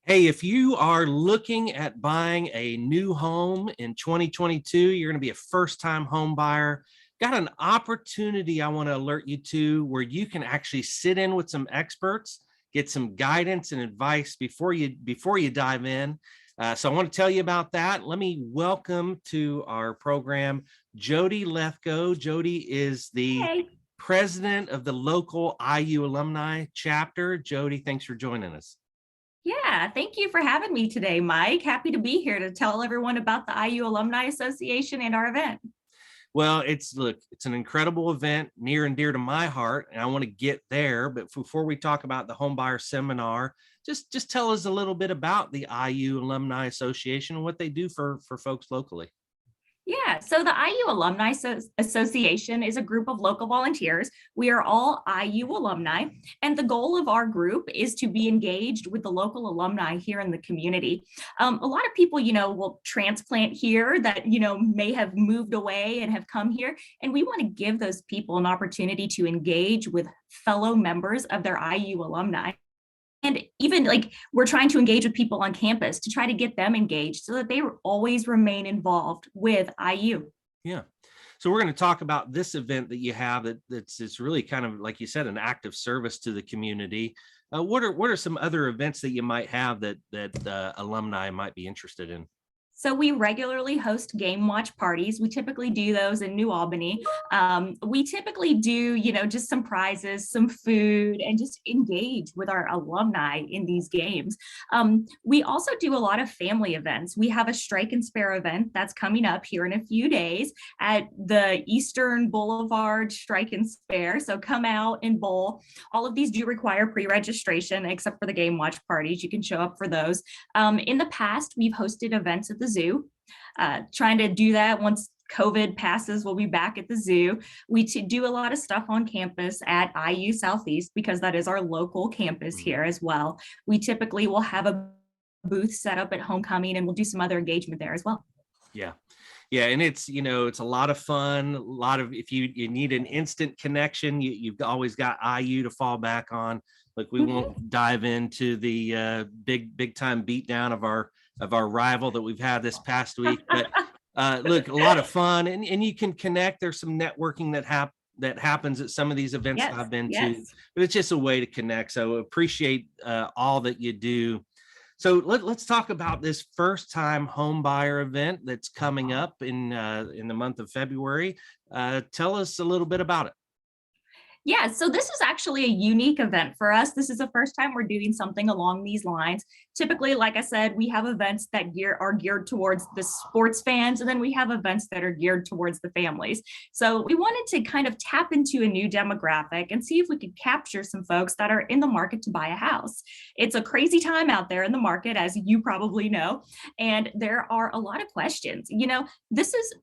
Hey, if you are looking at buying a new home in 2022, you're going to be a first-time home buyer. Got an opportunity I want to alert you to where you can actually sit in with some experts, get some guidance and advice before you dive in. So I want to tell you about that. Let me welcome to our program Jody Lethko. Jody is the Hey. president of the local IU alumni chapter. Jody, thanks for joining us. Yeah, thank you for having me today, Mike. Happy to be here to tell everyone about the IU Alumni Association and our event. Well, it's an incredible event near and dear to my heart, and I want to get there. But before we talk about the home buyer seminar, just tell us a little bit about the IU Alumni Association and what they do for folks locally. Yeah, so the IU Alumni Association is a group of local volunteers. We are all IU alumni, and the goal of our group is to be engaged with the local alumni here in the community. A lot of people, will transplant here that, may have moved away and have come here, and we want to give those people an opportunity to engage with fellow members of their IU alumni. And even we're trying to engage with people on campus to try to get them engaged so that they always remain involved with IU. Yeah. So we're going to talk about this event that you have that's really kind of, like you said, an act of service to the community. What are some other events that you might have that alumni might be interested in? So we regularly host game watch parties. We typically do those in New Albany. We typically do, just some prizes, some food, and just engage with our alumni in these games. We also do a lot of family events. We have a Strike and Spare event that's coming up here in a few days at the Eastern Boulevard Strike and Spare. So come out and bowl. All of these do require pre-registration, except for the game watch parties. You can show up for those. In the past, we've hosted events at the zoo. Trying to do that once COVID passes, we'll be back at the zoo. We do a lot of stuff on campus at IU Southeast because that is our local campus here as well. We typically will have a booth set up at homecoming, and we'll do some other engagement there as well. Yeah. Yeah, and it's a lot of fun. A lot of, if you need an instant connection, you've always got IU to fall back on. Like, we won't dive into the big time beatdown of our rival that we've had this past week, but look, a lot of fun, and you can connect. There's some networking that happens at some of these events that I've been to, but it's just a way to connect. So appreciate all that you do. So let's talk about this first time home buyer event that's coming up in the month of February. Tell us a little bit about it. Yeah, so this is actually a unique event for us. This is the first time we're doing something along these lines. Typically, like I said, we have events that are geared towards the sports fans, and then we have events that are geared towards the families. So we wanted to kind of tap into a new demographic and see if we could capture some folks that are in the market to buy a house. It's a crazy time out there in the market, as you probably know, and there are a lot of questions.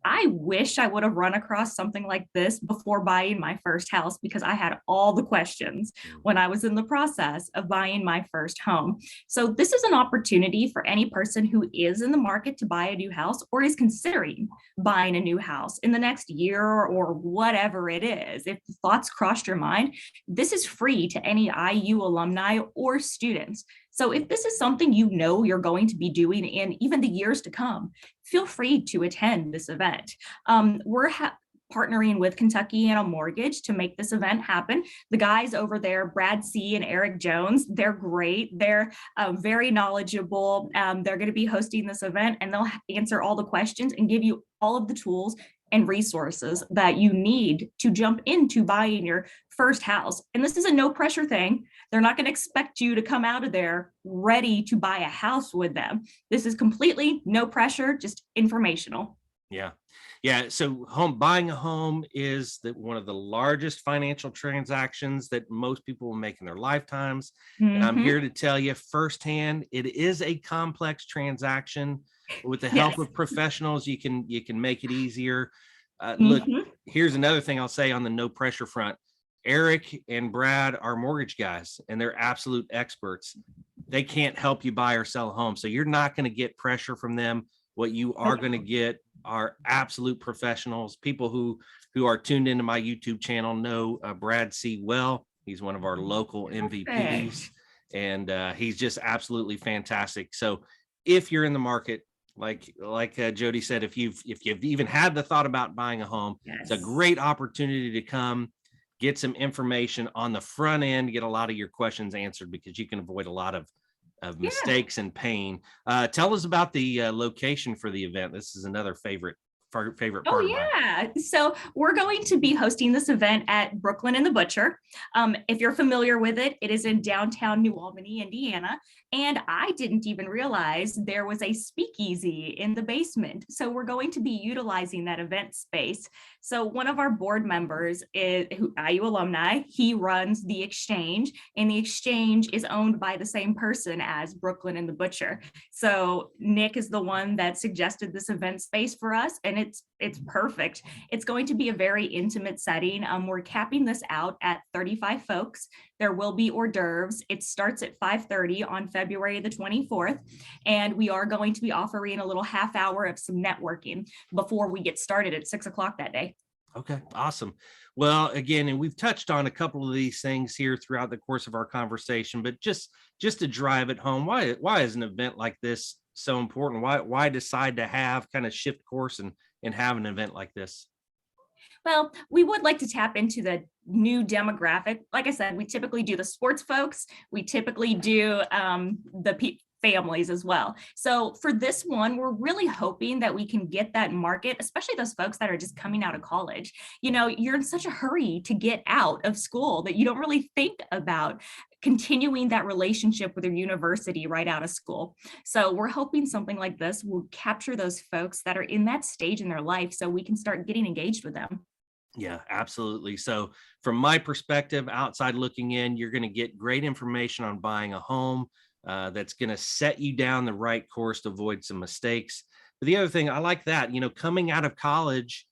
I wish I would have run across something like this before buying my first house, because I had all the questions when I was in the process of buying my first home. So this is an opportunity for any person who is in the market to buy a new house or is considering buying a new house in the next year or whatever it is. If thoughts crossed your mind, this is free to any IU alumni or students. So if this is something you're going to be doing in even the years to come, feel free to attend this event. We're partnering with Kentuckiana Mortgage to make this event happen. The guys over there, Brad C. and Eric Jones, they're great. They're very knowledgeable. They're going to be hosting this event, and they'll answer all the questions and give you all of the tools and resources that you need to jump into buying your first house. And this is a no pressure thing. They're not going to expect you to come out of there ready to buy a house with them. This is completely no pressure, just informational. Yeah. Yeah. So buying a home is one of the largest financial transactions that most people will make in their lifetimes. And I'm here to tell you firsthand, it is a complex transaction. With the help of professionals, you can make it easier. Look, here's another thing I'll say on the no pressure front. Eric and Brad are mortgage guys, and they're absolute experts. They can't help you buy or sell a home. So you're not going to get pressure from them. What you are going to get are absolute professionals. People who are tuned into my YouTube channel know Brad C. well. He's one of our local MVPs. and he's just absolutely fantastic. So if you're in the market, like Jody said, if you've even had the thought about buying a home, it's a Yes. great opportunity to come get some information on the front end, get a lot of your questions answered, because you can avoid a lot of Yeah. mistakes and pain. Tell us about the location for the event. This is another favorite Oh, part of mine. yeah. So we're going to be hosting this event at Brooklyn and the Butcher. If you're familiar with it, it is in downtown New Albany, Indiana. And I didn't even realize there was a speakeasy in the basement. So we're going to be utilizing that event space. So one of our board members is IU alumni. He runs the Exchange, and the Exchange is owned by the same person as Brooklyn and the Butcher. So Nick is the one that suggested this event space for us, and it's perfect. It's going to be a very intimate setting. We're capping this out at 35 folks. There will be hors d'oeuvres. It starts at 5:30 on February the 24th, and we are going to be offering a little half hour of some networking before we get started at 6 o'clock that day. Okay, awesome. Well, again, and we've touched on a couple of these things here throughout the course of our conversation, but just to drive it home, why is an event like this so important? Why decide to have kind of shift course and have an event like this? Well, we would like to tap into the new demographic. Like I said, we typically do the sports folks. We typically do families as well. So for this one, we're really hoping that we can get that market, especially those folks that are just coming out of college. You know, you're in such a hurry to get out of school that you don't really think about continuing that relationship with your university right out of school. So we're hoping something like this will capture those folks that are in that stage in their life so we can start getting engaged with them. Yeah, absolutely. So from my perspective, outside looking in, you're going to get great information on buying a home that's going to set you down the right course to avoid some mistakes. But the other thing, I like that, coming out of college,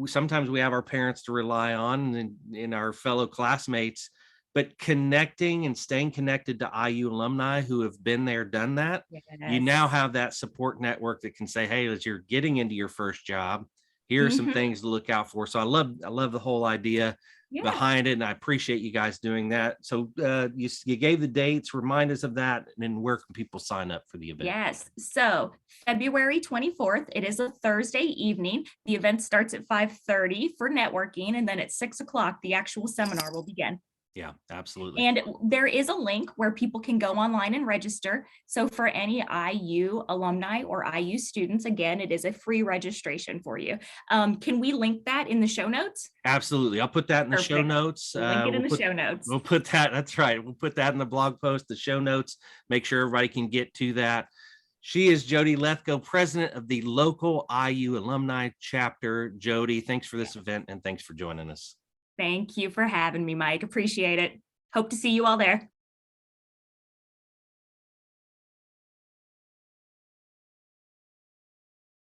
sometimes we have our parents to rely on and our fellow classmates, but connecting and staying connected to IU alumni who have been there, done that, you Yes. now have that support network that can say, hey, as you're getting into your first job, here are some Mhm. things to look out for. So I love the whole idea Yeah. behind it, and I appreciate you guys doing that. So you gave the dates, remind us of that, and then where can people sign up for the event? Yes. So February 24th, it is a Thursday evening. The event starts at 5:30 for networking, and then at 6 o'clock, the actual seminar will begin. Yeah, absolutely. And there is a link where people can go online and register. So for any IU alumni or IU students, again, it is a free registration for you. Can we link that in the show notes? Absolutely. I'll put that in the show Perfect. notes. Link it in the show notes. We'll put that. That's right. We'll put that in the blog post, the show notes. Make sure everybody can get to that. She is Jody Lethko, president of the local IU alumni chapter. Jody, thanks for this event and thanks for joining us. Thank you for having me, Mike. Appreciate it. Hope to see you all there.